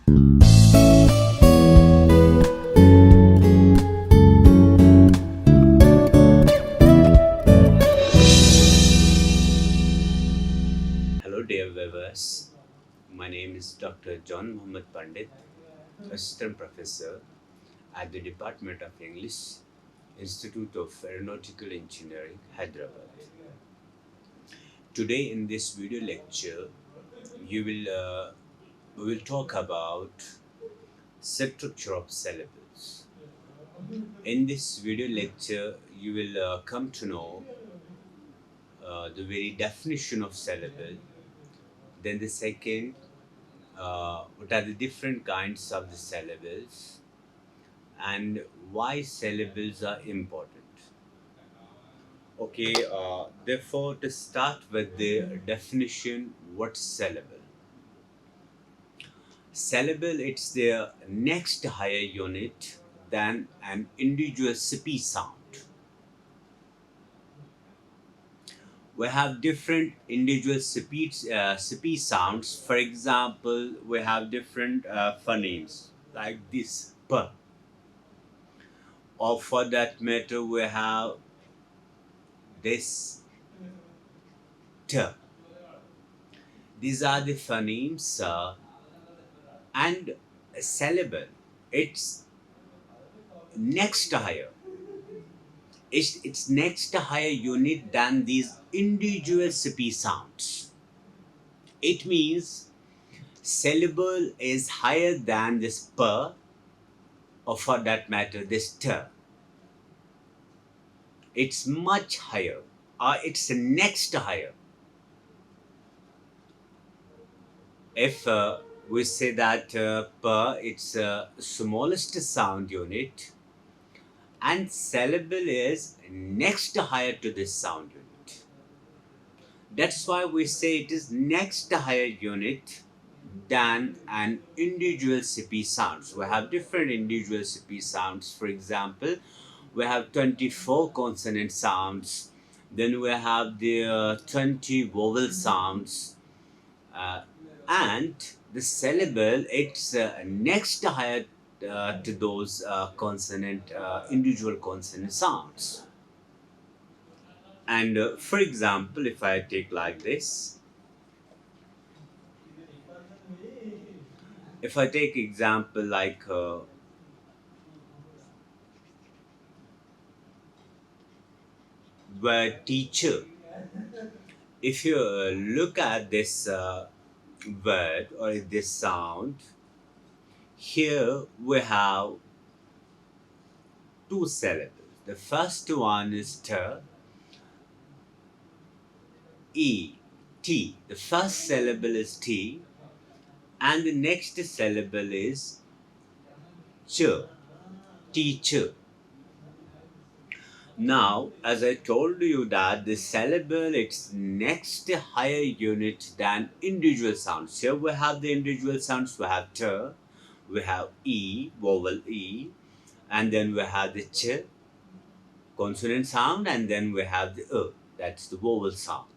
Hello dear viewers, my name is Dr. Mohmad Pandit, Assistant Professor at the Department of English, Institute of Aeronautical Engineering, Hyderabad. Today in this video lecture, we will talk about structure of syllables. In this video lecture, you will come to know the very definition of syllable. Then the second, what are the different kinds of the syllables and why syllables are important. Okay, therefore to start with the definition, what's syllable? Syllable, it's the next higher unit than an individual speech sound. We have different individual speech sounds. For example, we have different phonemes like this p, or for that matter, we have this t. These are the phonemes, and a syllable. It's next higher. It's next higher unit than these individual speech sounds. It means syllable is higher than this p, or for that matter this t. It's much higher, or it's next higher. If we say that p, it's smallest sound unit, and syllable is next higher to this sound unit. That's why we say it is next higher unit than an individual speech sounds. We have different individual speech sounds. For example, we have 24 consonant sounds. Then we have the 20 vowel sounds. And the syllable, it's next higher to those individual consonant sounds. And for example, if I take like this, if I take example like word teacher, if you look at this word or this sound, here we have two syllables. The first one is t, e, t. The first syllable is t, and the next syllable is ch, teacher. Now, as I told you that the syllable, it's next higher unit than individual sounds. Here we have the individual sounds. We have t, we have e, vowel e, and then we have the ch, consonant sound, and then we have the that's the vowel sound.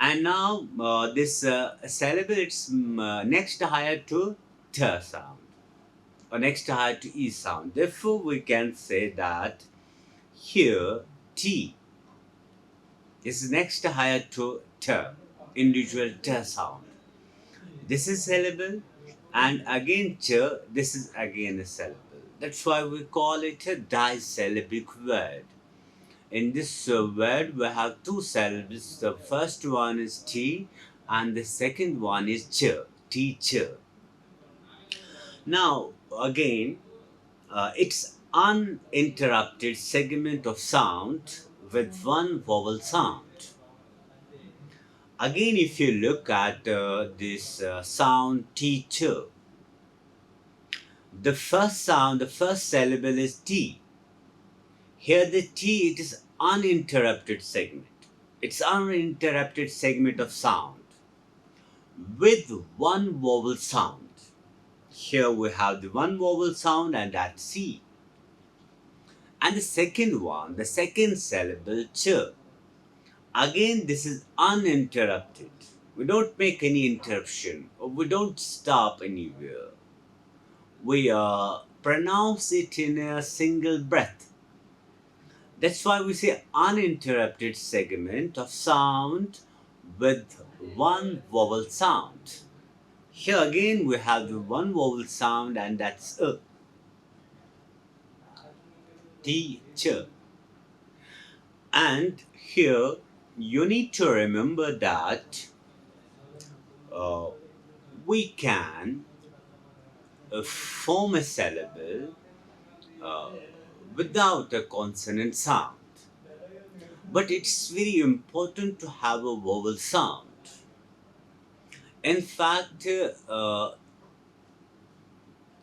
And now this syllable, it's next higher to t sound, or next higher to e sound. Therefore, we can say that here t is next higher to t, individual t sound. This is syllable, and again ch, this is again a syllable. That's why we call it a disyllabic word. In this word, we have two syllables. The first one is t, and the second one is ch, teacher. Now, again, it's uninterrupted segment of sound with one vowel sound. Again, if you look at this sound teacher, the first sound, the first syllable is T. Here the T, it is uninterrupted segment. It's uninterrupted segment of sound with one vowel sound. Here we have the one vowel sound, and that's C. And the second one, the second syllable, ch. Again, this is uninterrupted. We don't make any interruption, or we don't stop anywhere. we pronounce it in a single breath. That's why we say uninterrupted segment of sound with one vowel sound. Here again we have the one vowel sound, and that's teacher. And here you need to remember that uh, we can form a syllable uh, without a consonant sound. But it's very important to have a vowel sound. In fact,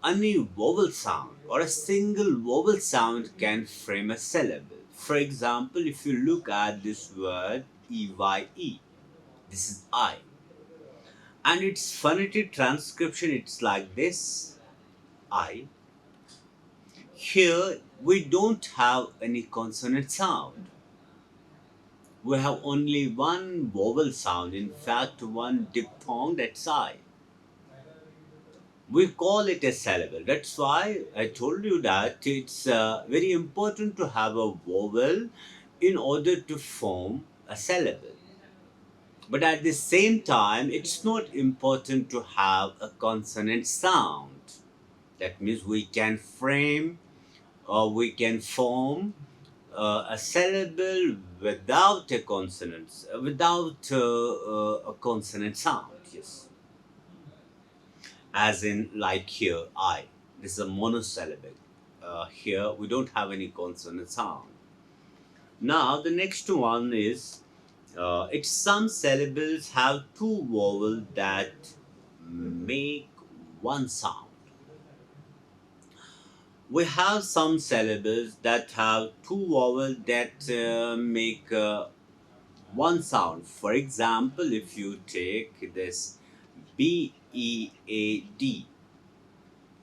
any vowel sound or a single vowel sound can frame a syllable. For example, if you look at this word EYE, this is I. And its phonetic transcription, it's like this I. Here, we don't have any consonant sound. We have only one vowel sound, in fact, one diphthong, that's I. We call it a syllable. That's why I told you that it's very important to have a vowel in order to form a syllable. But at the same time, it's not important to have a consonant sound. That means we can frame or we can form a syllable without a consonant, without a consonant sound. Yes, as in like here, I. This is a monosyllabic. Here we don't have any consonant sound. Now the next one is it's some syllables have two vowels that make one sound. We have some syllables that have two vowels that make one sound. For example, if you take this BEAD,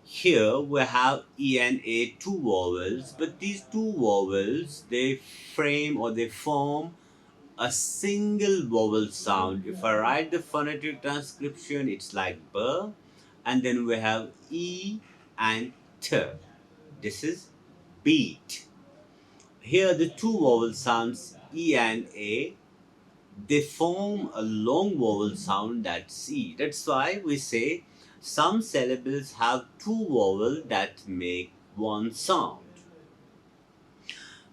here we have E and A, two vowels, but these two vowels they frame or they form a single vowel sound. If I write the phonetic transcription, it's like B, and then we have E and T. This is beat. Here the two vowel sounds E and A, they form a long vowel sound, that's C. That's why we say some syllables have two vowels that make one sound.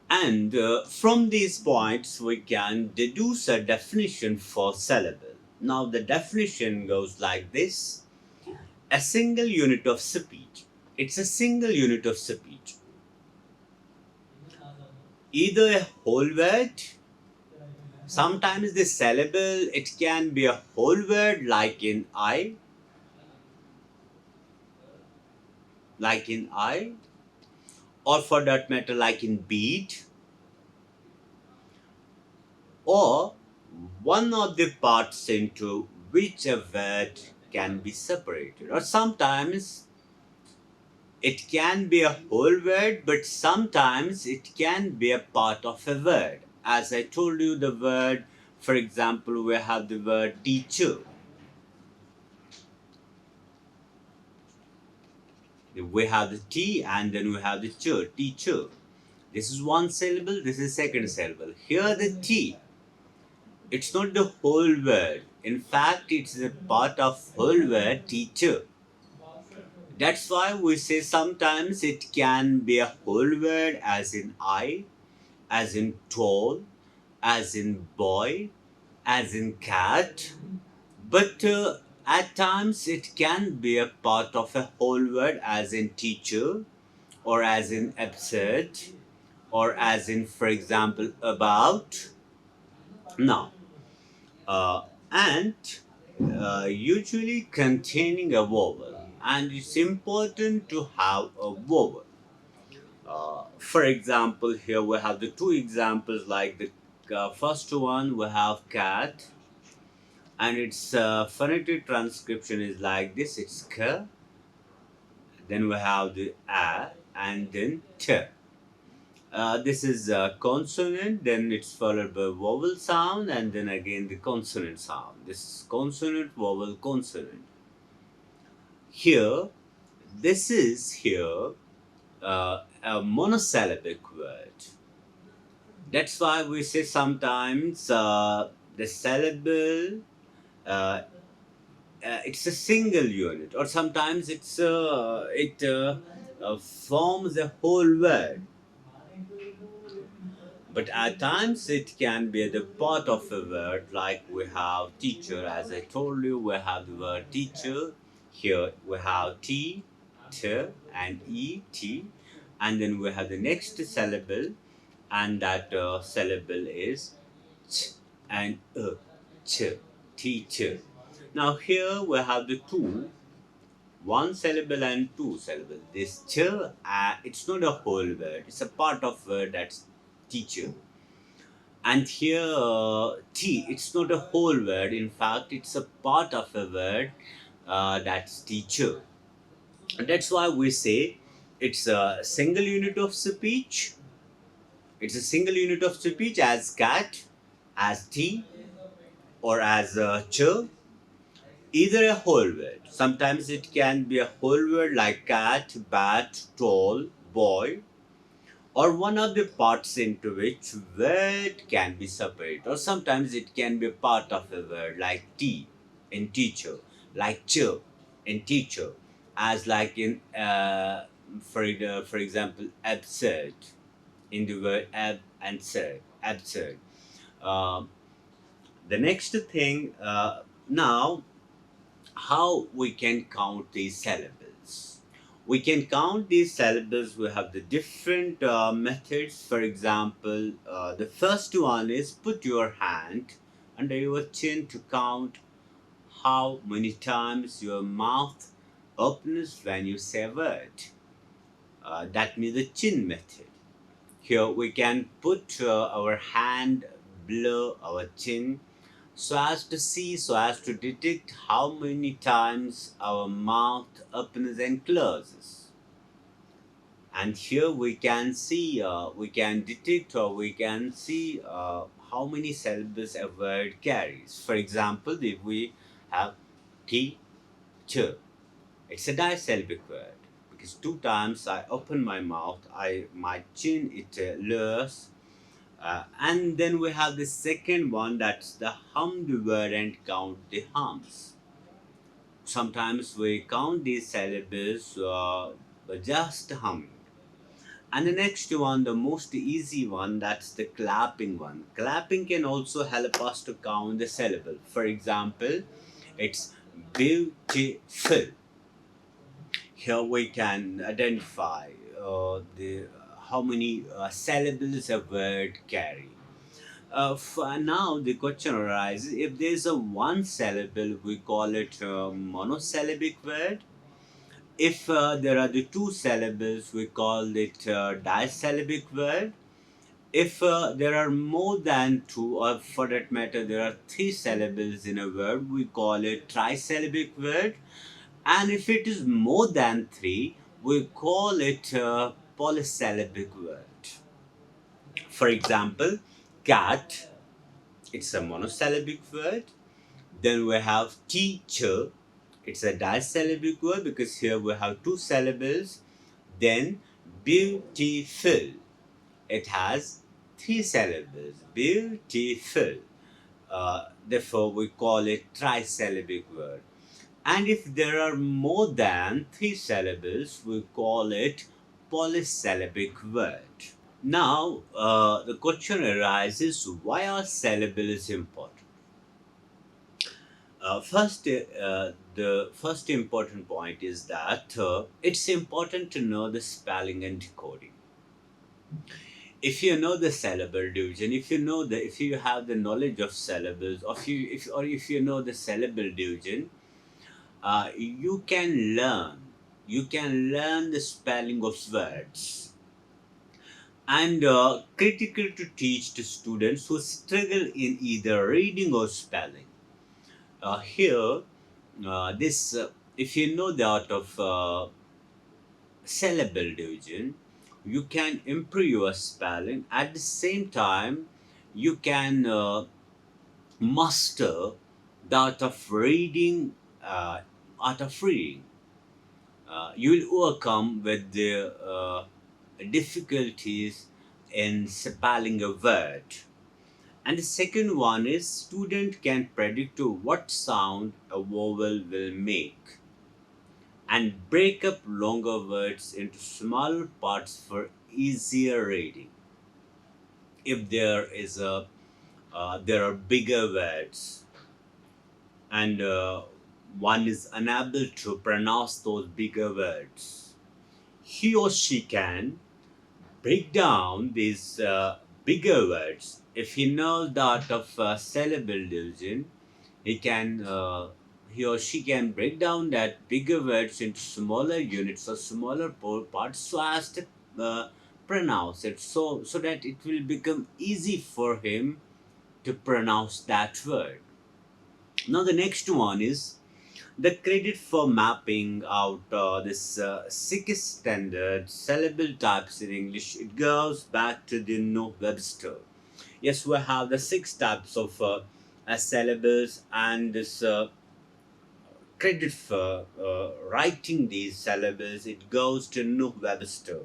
And from these points, we can deduce a definition for syllable. Now, the definition goes like this: a single unit of speech. It's a single unit of speech. Either a whole word, sometimes the syllable, it can be a whole word like in I, or for that matter, like in beat, or one of the parts into which a word can be separated. Or sometimes it can be a whole word, but sometimes it can be a part of a word. As I told you, the word, for example, we have the word teacher. We have the T and then we have the ch, teacher. This is one syllable, this is second syllable. Here the T, it's not the whole word. In fact, it's a part of whole word teacher. That's why we say sometimes it can be a whole word as in I, as in tall, as in boy, as in cat. But at times it can be a part of a whole word as in teacher, or as in absurd, or as in, for example, about. Now, and usually containing a vowel, and it's important to have a vowel. For example, here we have the two examples, like the first one we have cat, and its phonetic transcription is like this, it's k, then we have the a, and then t. This is a consonant, then it's followed by vowel sound, and then again the consonant sound. This is consonant, vowel, consonant. Here, This is here a monosyllabic word. That's why we say sometimes the syllable, uh, it's a single unit, or sometimes it forms a whole word. But at times it can be the part of a word, like we have teacher. As I told you, we have the word teacher. Here we have t, t, and e, t, and then we have the next syllable, and that syllable is ch and ch, teacher. Now here we have the two, one syllable and two syllable. This ch, it's not a whole word. It's a part of word, that's teacher. And here, T, it's not a whole word. In fact, it's a part of a word, that's teacher. And that's why we say it's a single unit of speech. It's a single unit of speech as cat, as T, or as ch. Either a whole word. Sometimes it can be a whole word like cat, bat, tall, boy, or one of the parts into which word can be separated, or sometimes it can be a part of a word like t in teacher, like ch in teacher, as like in for example absurd, in the word absurd. um, the next thing, now, how we can count these syllables. We can count these syllables. We have the different methods. For example, the first one is put your hand under your chin to count how many times your mouth opens when you say a word. That means the chin method. Here we can put our hand below our chin, so as to detect how many times our mouth opens and closes. And here we can detect, or we can see how many syllables a word carries. For example, if we have t, ch, it's a disyllabic word, because two times I open my mouth, my chin, it lowers. And then we have the second one, that's the hum the word and count the hums. Sometimes we count these syllables just humming. And the next one, the most easy one, that's the clapping one. Clapping can also help us to count the syllable. For example, it's beautiful. Here we can identify the how many syllables a word carry. For now, the question arises, if there's a one syllable, we call it a monosyllabic word. If there are the two syllables, we call it a disyllabic word. If there are more than two, or for that matter, there are three syllables in a word, we call it trisyllabic word. And if it is more than three, we call it a polysyllabic word. For example, cat, it's a monosyllabic word. Then we have teacher, it's a disyllabic word because here we have two syllables. Then beautiful, it has three syllables. Beautiful. Therefore, we call it trisyllabic word. And if there are more than three syllables, we call it polysyllabic word. Now, the question arises, why are syllables important? The first important point is that it's important to know the spelling and decoding. If you know the syllable division, if you have the knowledge of syllables, or if you know the syllable division, you can learn the spelling of words, and critical to teach to students who struggle in either reading or spelling. Here, this if you know the art of syllable division, you can improve your spelling. At the same time, you can master the art of reading. Art of reading. You will overcome with the difficulties in spelling a word. And the second one is student can predict what sound a vowel will make and break up longer words into smaller parts for easier reading. If there are bigger words and one is unable to pronounce those bigger words, he or she can break down these bigger words. If he knows the art of syllable division, he can he or she can break down that bigger words into smaller units or smaller parts so as to uh, pronounce it, so that it will become easy for him to pronounce that word. Now the next one is the credit for mapping out this six standard syllable types in English. It goes back to the No Webster. Yes, we have the six types of syllables, and this credit for writing these syllables, it goes to No Webster,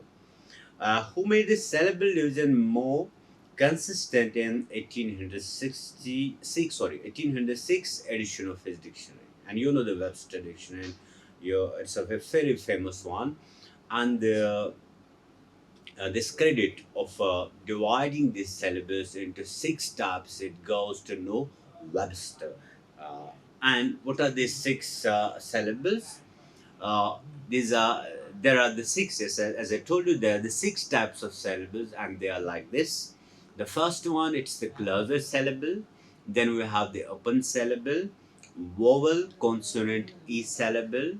who made the syllable division more consistent in 1806 edition of his dictionary. And you know the Webster dictionary, it's a very famous one. And this credit of dividing these syllables into six types, it goes to know Webster. Uh, and what are these six syllables? Uh, these are There are the six, as I told you, there are the six types of syllables, and they are like this. The first one, it's the closed syllable. Then we have the open syllable, vowel consonant e syllable,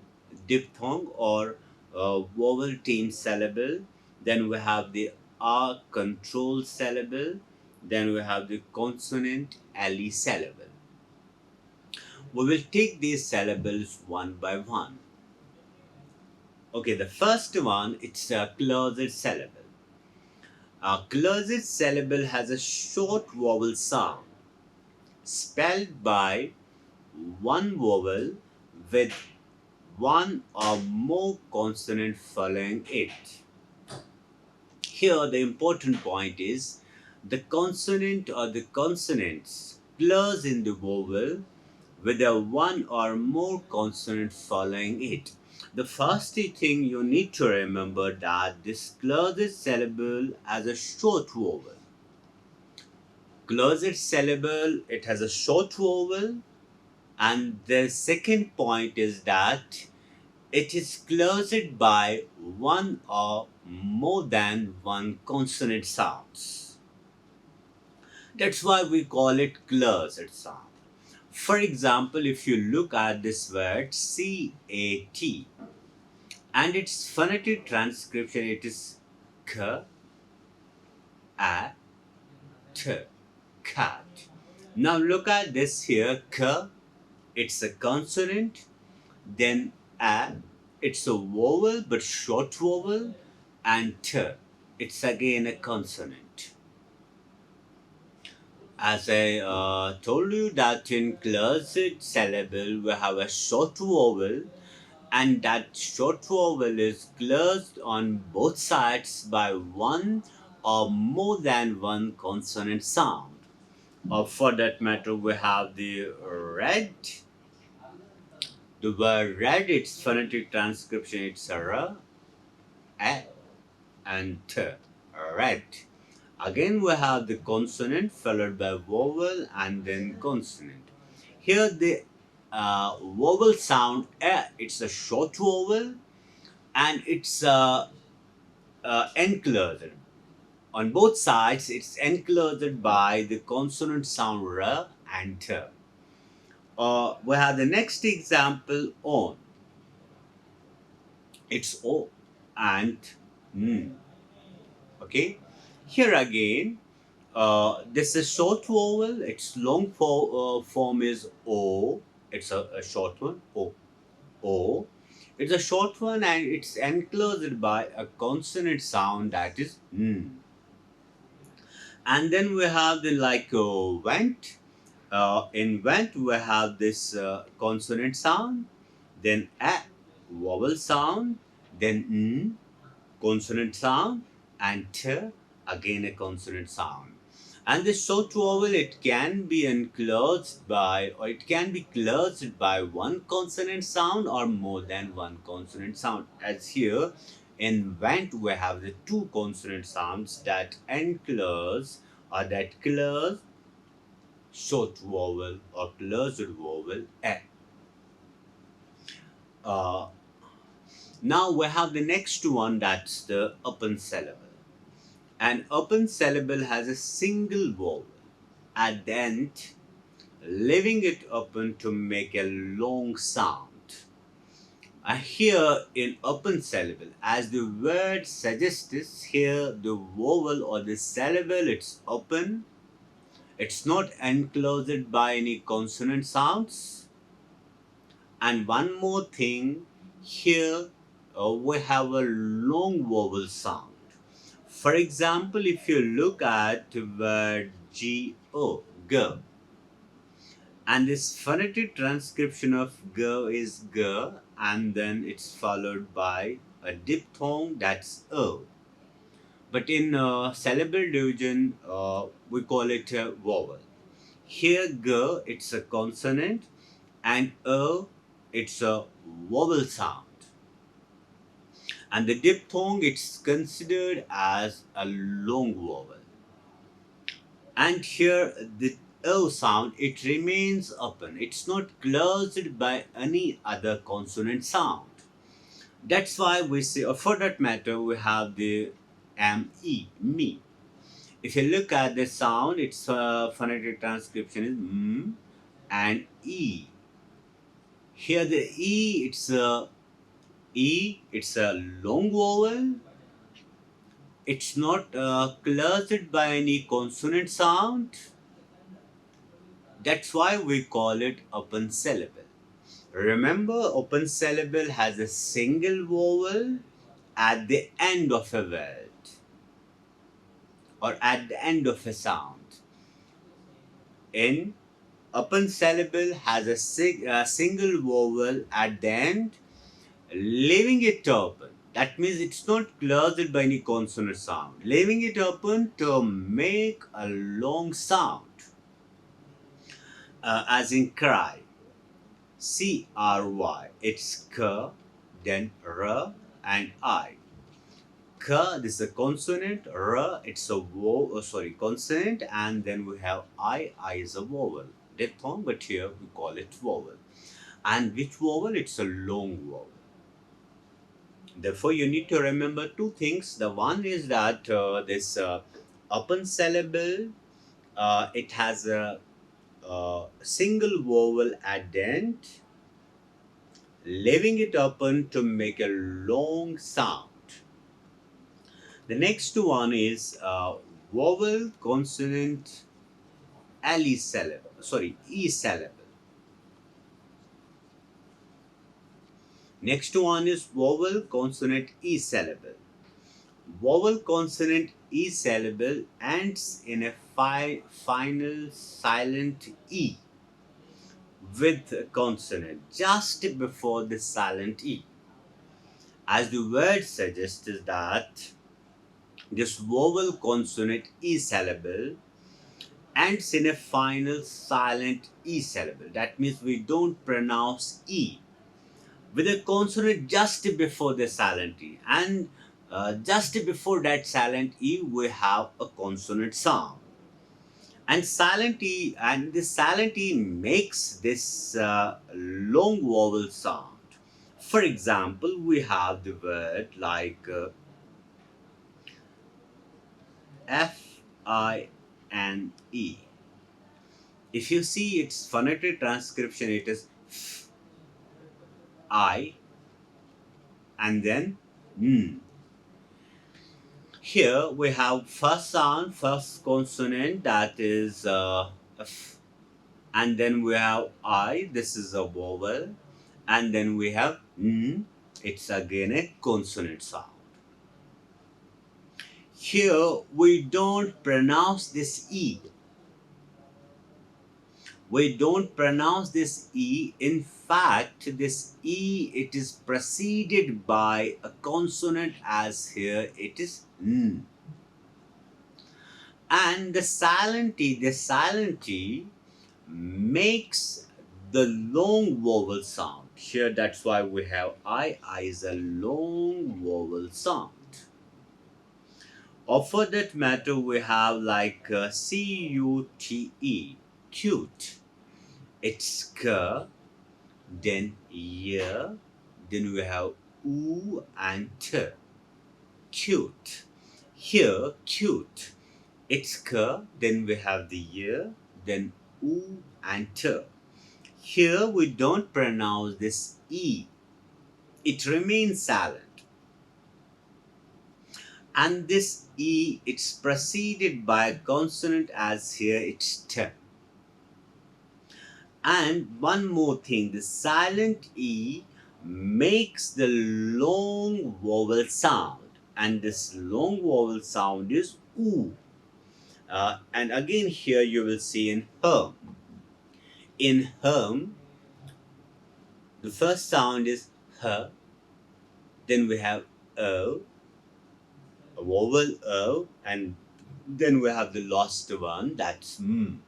diphthong or vowel team syllable. Then we have the r control syllable. Then we have the consonant le syllable. We will take these syllables one by one. Okay, the first one, it's a closed syllable. A closed syllable has a short vowel sound spelled by one vowel with one or more consonant following it. Here, the important point is the consonant or the consonants close in the vowel with a one or more consonant following it. The first thing you need to remember that this closed syllable has a short vowel. Closed syllable, it has a short vowel, and the second point is that it is closed by one or more than one consonant sounds. That's why we call it closed sound. For example, if you look at this word CAT and its phonetic transcription, it is K A T, cat. Now look at this here, K, it's a consonant, then A, it's a vowel but short vowel, and T, it's again a consonant. As I told you that in closed syllable we have a short vowel, and that short vowel is closed on both sides by one or more than one consonant sound. Or for that matter, we have the red. The word red, its phonetic transcription, it's a r, a, and t, red. Again, we have the consonant followed by vowel and then consonant. Here, the vowel sound a, it's a short vowel and it's enclosed. On both sides, it's enclosed by the consonant sound r and t. We have the next example on. It's o and n. Okay. Here again, this is short vowel. Its long form is o. It's a short one. O. It's a short one and it's enclosed by a consonant sound that is n. And then we have the went. In went we have this consonant sound, then a, vowel sound, then n, consonant sound, and t, again a consonant sound. And the short vowel, it can be enclosed by, or it can be closed by one consonant sound or more than one consonant sound. As here in vent, we have the two consonant sounds that enclose or that close short vowel or closed vowel a. Uh, Now we have the next one, that's the open syllable. An open syllable has a single vowel at the end, leaving it open to make a long sound. Here in open syllable, as the word suggests, here the vowel or the syllable, it's open. It's not enclosed by any consonant sounds. And one more thing, here we have a long vowel sound. For example, if you look at the word go, go, and this phonetic transcription of go is go, and then it's followed by a diphthong, that's o. But in syllable division, we call it a vowel. Here go, it's a consonant, and o, it's a vowel sound. And the diphthong, it's considered as a long vowel. And here the O sound, it remains open. It's not closed by any other consonant sound. That's why we say, or for that matter, we have the ME, me. If you look at the sound, its phonetic transcription is M and E. Here the it's a long vowel. It's not closed by any consonant sound. That's why we call it open syllable. Remember, open syllable has a single vowel at the end of a word or at the end of a sound. In open syllable has a single vowel at the end, leaving it open. That means it's not closed by any consonant sound, leaving it open to make a long sound, as in cry. CRY. It's K, then R, and I. K, this is a consonant. R, it's a consonant, and then we have I. I is a vowel. Diphthong, but here we call it vowel. And which vowel? It's a long vowel. Therefore, you need to remember two things. The one is that this open syllable, it has a single vowel at the end, leaving it open to make a long sound. The next one is vowel consonant E syllable. Next one is vowel consonant E syllable. Vowel consonant E syllable ends in a final silent E with a consonant just before the silent E. As the word suggests, is that this vowel consonant E syllable ends in a final silent E syllable. That means we don't pronounce E with a consonant just before the silent E. And just before that silent E, we have a consonant sound. And this silent E makes this long vowel sound. For example, we have the word like F-I-N-E. If you see its phonetic transcription, it is F, I, and then N. Here we have first sound, first consonant, that is F, and then we have I, this is a vowel, and then we have N, it's again a consonant sound. Here we don't pronounce this E. We don't pronounce this E. In fact, this E, it is preceded by a consonant, as here it is N. And the silent E makes the long vowel sound. Here, that's why we have I is a long vowel sound. Or for that matter, we have like cute, cute. It's k, then y, then we have oo and t, cute. Here, cute. It's k, then we have the y, then oo and t. Here we don't pronounce this e. It remains silent. And this e, it's preceded by a consonant, as here it's t. And one more thing, the silent E makes the long vowel sound, and this long vowel sound is oo. And again, here you will see in hum. In hum, the first sound is h, then we have o, a vowel o, and then we have the last one, that's m.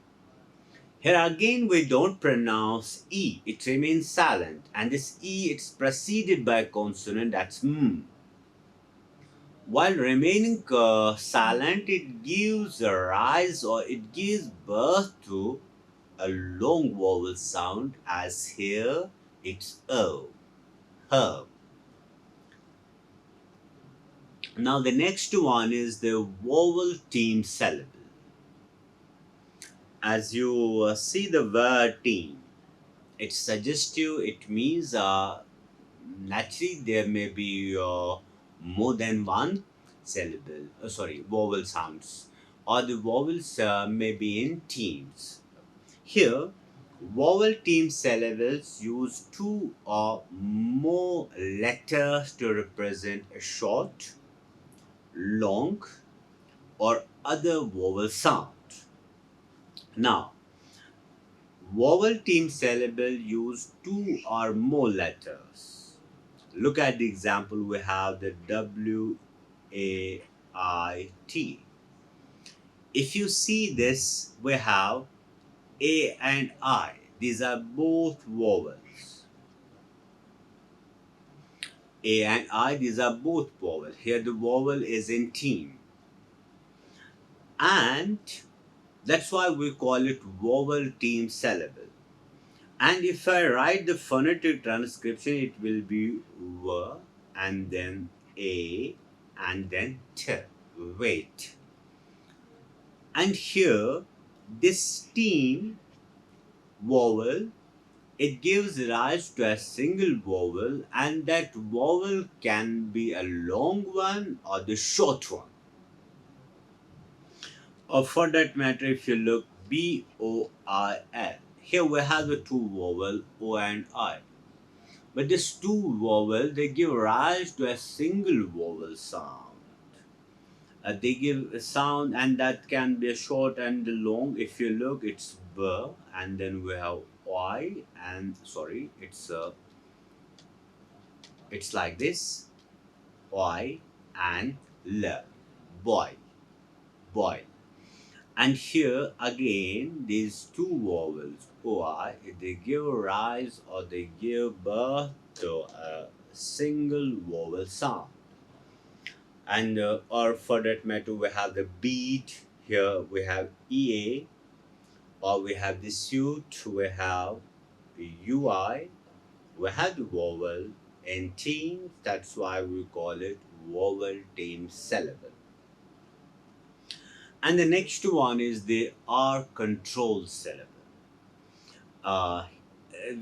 Here again we don't pronounce E, it remains silent, and this E, it's preceded by a consonant, that's M. While remaining silent, it gives a rise, or it gives birth to a long vowel sound, as here it's O, her. Now the next one is the vowel team syllable. As you see the word team, it's suggestive, it means naturally there may be more than one vowel sounds, or the vowels may be in teams. Here, vowel team syllables use two or more letters to represent a short, long, or other vowel sound. Now, vowel team syllable use two or more letters. Look at the example, we have the WAIT. If you see this, we have A and I. These are both vowels. A and I, these are both vowels. Here the vowel is in team. And that's why we call it vowel team syllable. And if I write the phonetic transcription, it will be V and then A and then T. Wait. And here, this team vowel, it gives rise to a single vowel, and that vowel can be a long one or the short one. Or for that matter, if you look BOIL, here we have the two vowel O and I. But these two vowels, they give rise to a single vowel sound. They give a sound, and that can be a short and long. If you look, it's B, and then we have Y, and sorry, it's like this, Y and L, boy, boy. And here again, these two vowels, OI, they give rise or they give birth to a single vowel sound. And or for that matter, we have the beat. Here we have EA, or we have the suit. We have the UI. We have the vowel in team. That's why we call it vowel team syllable. And the next one is the R control syllable. Uh,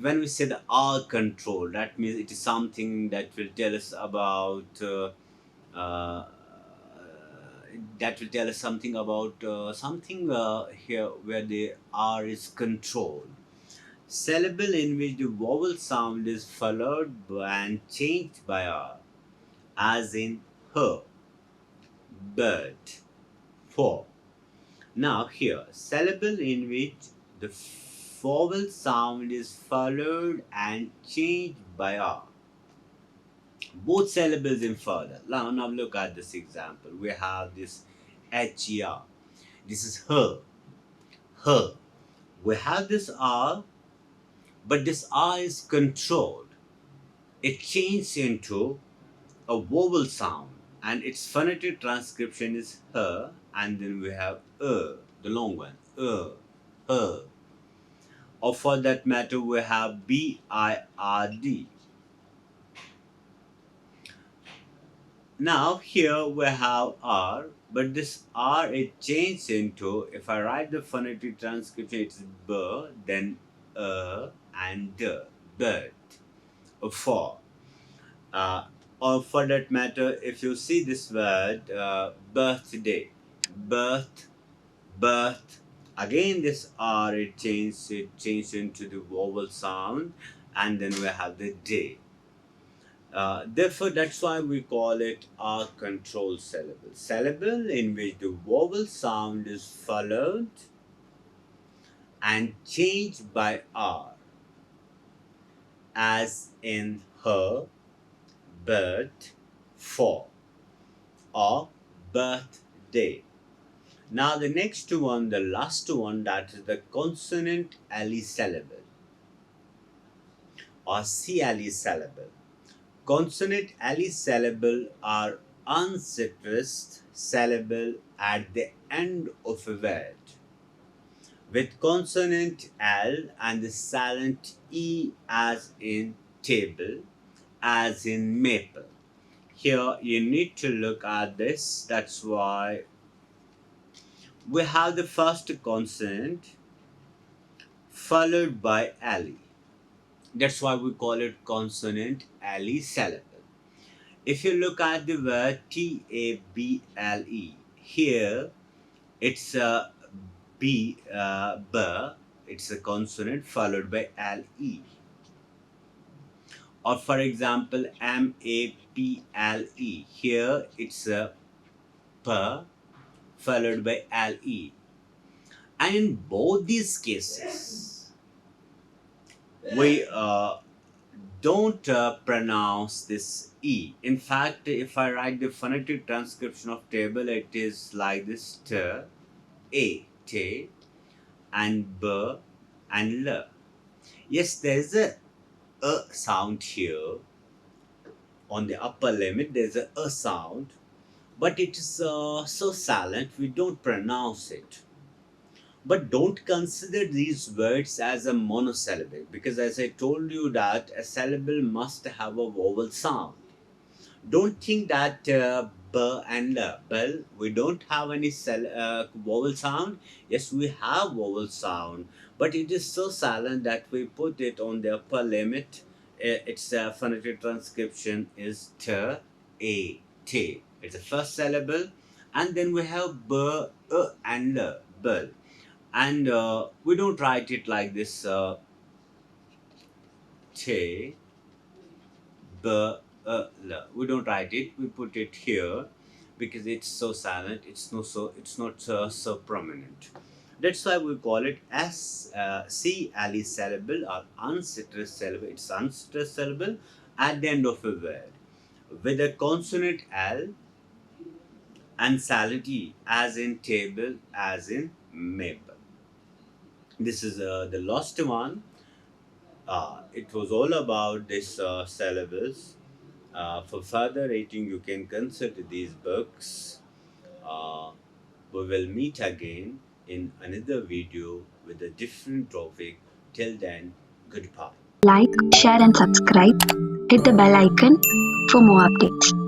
when we say the R control, that means it is something that will tell us about uh, something about something here where the R is controlled. Syllable in which the vowel sound is followed and changed by R, as in her, bird, for. Now here, syllable in which the vowel sound is followed and changed by R. Both syllables in further. Now look at this example. We have this HER. This is her. Her. We have this R, but this R is controlled. It changes into a vowel sound, and its phonetic transcription is her, and then we have the long one, her. Or for that matter, we have BIRD. Now here we have R, but this R it changed into, if I write the phonetic transcription, it's B, then and D, bird, for. Uh, or for that matter, if you see this word, birthday, birth, birth, again this R it changed into the vowel sound, and then we have the day. Therefore, that's why we call it R control syllable. Syllable in which the vowel sound is followed and changed by R, as in her, bird, for, or birthday. Now the next one, the last one, that is the consonant alley syllable or CLE syllable. Consonant alley syllable are unstressed syllable at the end of a word, with consonant L and the silent E, as in table, as in maple. Here you need to look at this. That's why we have the first consonant followed by alley. That's why we call it consonant alley syllable. If you look at the word TABLE, here it's a B, it's a consonant followed by LE. Or for example, MAPLE, here it's a P followed by LE. And in both these cases, we don't pronounce this E. In fact, if I write the phonetic transcription of table, it is like this: T, A, T, and B, and L. Yes, there is a sound here on the upper limit. There's a sound, but it is so silent we don't pronounce it. But don't consider these words as a monosyllable, because as I told you that a syllable must have a vowel sound. Don't think that b and bell, we don't have any vowel sound. Yes, we have vowel sound, but it is so silent that we put it on the upper limit. Its phonetic transcription is t, a, t. It's the first syllable, and then we have b, and bell. And we don't write it like this, t, b, we don't write it. We put it here because it's so silent. It's not so prominent. That's why we call it as CLE syllable or unstressed syllable. It's unstressed syllable at the end of a word with a consonant L and silent E, as in table, as in maple. This is the last one. It was all about this syllables. For further rating, you can consult these books. Uh, we will meet again in another video with a different topic. Till then, goodbye. Like, share, and subscribe. Hit the bell icon for more updates.